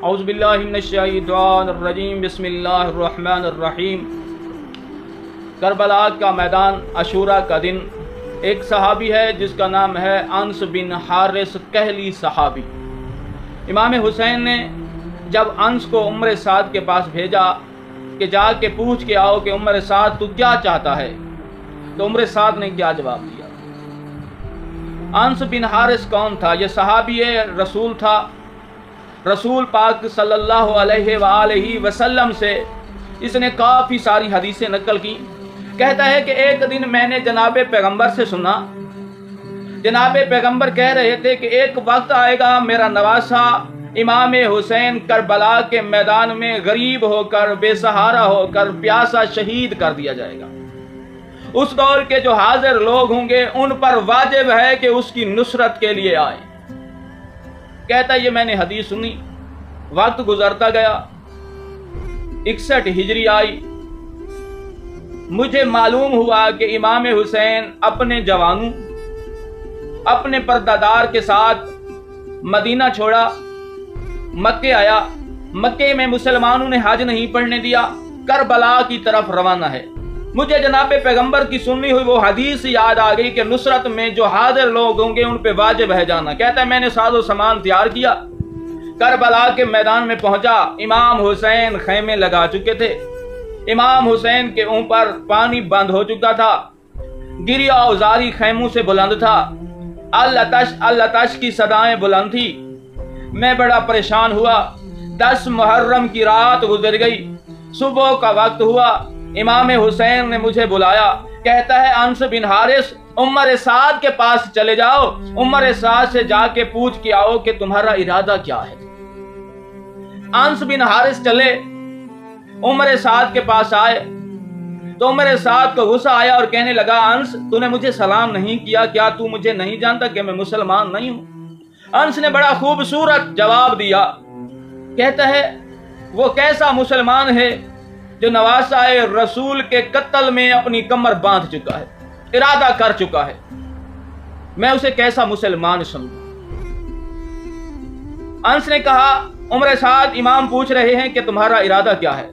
اعوذ باللہ من الشیطان الرجیم بسم اللہ الرحمن الرحیم۔ کربلا کا میدان، عاشوراء کا دن، ایک صحابی ہے جس کا نام ہے انس بن حارث کہلی صحابی۔ امام حسین نے جب انس کو عمر سعد کے پاس بھیجا کہ جا کے پوچھ کے آؤ کہ عمر سعد تو کیا چاہتا ہے، تو عمر سعد نے کیا جواب دیا؟ انس بن حارث کون تھا؟ یہ صحابی رسول تھا۔ رسول پاک صلی اللہ علیہ وآلہ وسلم سے اس نے کافی ساری حدیثیں نقل کی۔ کہتا ہے کہ ایک دن میں نے جناب پیغمبر سے سنا، جناب پیغمبر کہہ رہے تھے کہ ایک وقت آئے گا میرا نواسا امام حسین کربلا کے میدان میں غریب ہو کر، بے سہارا ہو کر، پیاسا شہید کر دیا جائے گا۔ اس دور کے جو حاضر لوگ ہوں گے ان پر واجب ہے کہ اس کی نصرت کے لیے آئیں۔ کہتا ہے یہ میں نے حدیث سنی، وقت گزرتا گیا، 61 ہجری آئی، مجھے معلوم ہوا کہ امام حسین اپنے جوانوں، اپنے پردادار کے ساتھ مدینہ چھوڑا، مکے آیا۔ مکے میں مسلمانوں نے حج نہیں پڑھنے دیا، کربلا کی طرف روانہ ہے۔ مجھے جناب پیغمبر کی سنی ہوئی وہ حدیث یاد آ گئی کہ نصرت میں جو حاضر لوگ ہوں گے ان پہ واجب ہے جانا۔ کہتا ہے میں نے ساز و سامان تیار کیا، کربلا کے میدان میں پہنچا۔ امام حسین خیمے لگا چکے تھے، امام حسین کے اوپر پانی بند ہو چکا تھا، گریا اوزاری خیموں سے بلند تھا، التش التش کی صدائیں بلند تھی۔ میں بڑا پریشان ہوا۔ 10 محرم کی رات گزر گئی، صبح کا وقت ہوا، امام حسین نے مجھے بلایا۔ کہتا ہے انس بن حارث عمر سعد کے پاس چلے جاؤ، عمر سعد سے جا کے پوچھ کے آؤ کہ تمہارا ارادہ کیا ہے۔ انس بن حارث چلے، عمر سعد کے پاس آئے تو عمر سعد کو غصہ آیا اور کہنے لگا انس تو نے مجھے سلام نہیں کیا، کیا تو مجھے نہیں جانتا کہ میں مسلمان نہیں ہوں؟ انس نے بڑا خوبصورت جواب دیا۔ کہتا ہے وہ کیسا مسلمان ہے جو نواسا رسول کے قتل میں اپنی کمر باندھ چکا ہے، ارادہ کر چکا ہے، میں اسے کیسا مسلمان سمجھوں؟ انس نے کہا عمر سعد امام پوچھ رہے ہیں کہ تمہارا ارادہ کیا ہے؟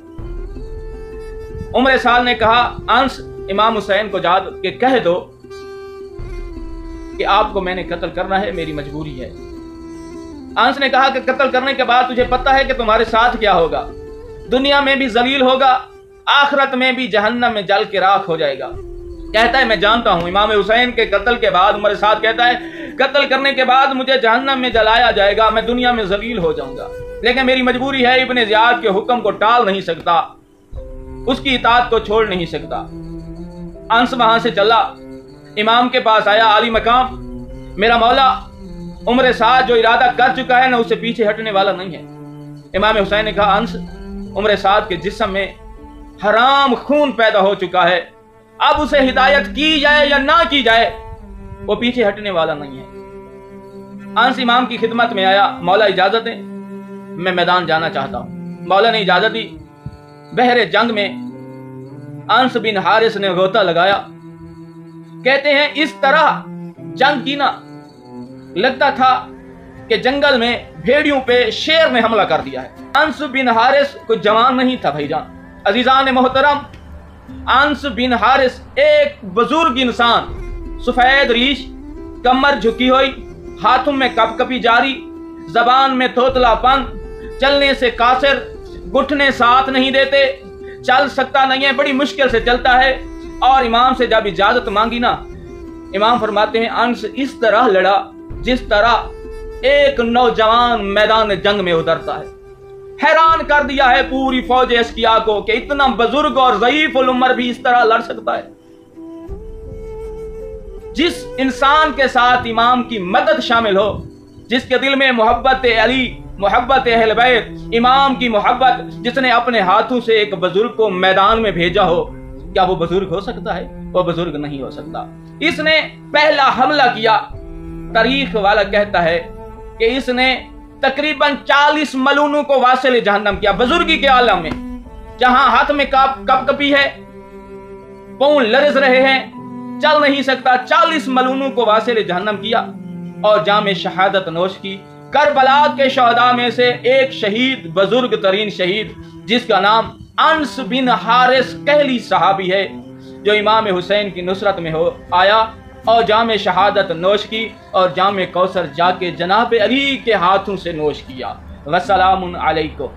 عمر سعد نے کہا انس امام حسین کو جا کے کہہ دو کہ آپ کو میں نے قتل کرنا ہے، میری مجبوری ہے۔ انس نے کہا کہ قتل کرنے کے بعد تجھے پتہ ہے کہ تمہارے ساتھ کیا ہوگا؟ دنیا میں بھی ذلیل ہوگا، آخرت میں بھی جہنم میں جل کے راکھ ہو جائے گا۔ کہتا ہے میں جانتا ہوں۔ امام حسین کے قتل کے بعد عمر سعد کہتا ہے قتل کرنے کے بعد مجھے جہنم میں جلایا جائے گا، میں دنیا میں ذلیل ہو جاؤں گا، لیکن میری مجبوری ہے، ابن زیاد کے حکم کو ٹال نہیں سکتا، اس کی اطاعت کو چھوڑ نہیں سکتا۔ انس وہاں سے چلا، امام کے پاس آیا، عالی مقام میرا مولا عمر سعد جو ارادہ کر چکا ہے نہ اسے پیچھے ہٹنے والا نہیں ہے۔ امام حسین نے کہا انس عمر سعد کے جسم میں حرام خون پیدا ہو چکا ہے، اب اسے ہدایت کی جائے یا نہ کی جائے وہ پیچھے ہٹنے والا نہیں ہے۔ انس امام کی خدمت میں آیا، مولا اجازت ہے، میں میدان جانا چاہتا ہوں۔ مولا نے اجازت دی۔ بحر جنگ میں انس بن حارث نے غوطہ لگایا۔ کہتے ہیں اس طرح جنگ کی نا لگتا تھا کہ جنگل میں بھیڑیوں پہ شیر نے حملہ کر دیا ہے۔ انس بن حارث کوئی جوان نہیں تھا بھائی جان، عزیزان محترم۔ انس بن حارث ایک بزرگ انسان، سفید ریش، کمر جھکی ہوئی، ہاتھوں میں کپ کپی جاری، زبان میں توتلا پن، چلنے سے قاصر، گھٹنے ساتھ نہیں دیتے، چل سکتا نہیں ہے، بڑی مشکل سے چلتا ہے۔ اور امام سے جب اجازت مانگی نا، امام فرماتے ہیں انس اس طرح لڑا جس طرح ایک نوجوان میدان جنگ میں اترتا ہے۔ حیران کر دیا ہے پوری فوج اشقیا کو کہ اتنا بزرگ اور ضعیف العمر بھی اس طرح لڑ سکتا ہے۔ جس انسان کے ساتھ امام کی مدد شامل ہو، جس کے دل میں محبت علی، محبت اہل بیت، امام کی محبت، جس نے اپنے ہاتھوں سے ایک بزرگ کو میدان میں بھیجا ہو، کیا وہ بزرگ ہو سکتا ہے؟ وہ بزرگ نہیں ہو سکتا۔ اس نے پہلا حملہ کیا۔ تاریخ والا کہتا ہے کہ اس نے تقریباً 40 ملونوں کو واصل جہنم کیا، بزرگی کے عالم میں، جہاں ہاتھ میں کپ کپی ہے، پاؤں لرز رہے ہیں، چل نہیں سکتا، 40 ملونوں کو واصل جہنم کیا اور جام شہادت نوش کی۔ کربلا کے شہداء میں سے ایک شہید، بزرگ ترین شہید، جس کا نام انس بن حارث کہلی صحابی ہے، جو امام حسین کی نصرت میں آیا اور جام شہادت نوش کی اور جام کوثر جا کے جناب علی کے ہاتھوں سے نوش کیا۔ والسلام علیکم۔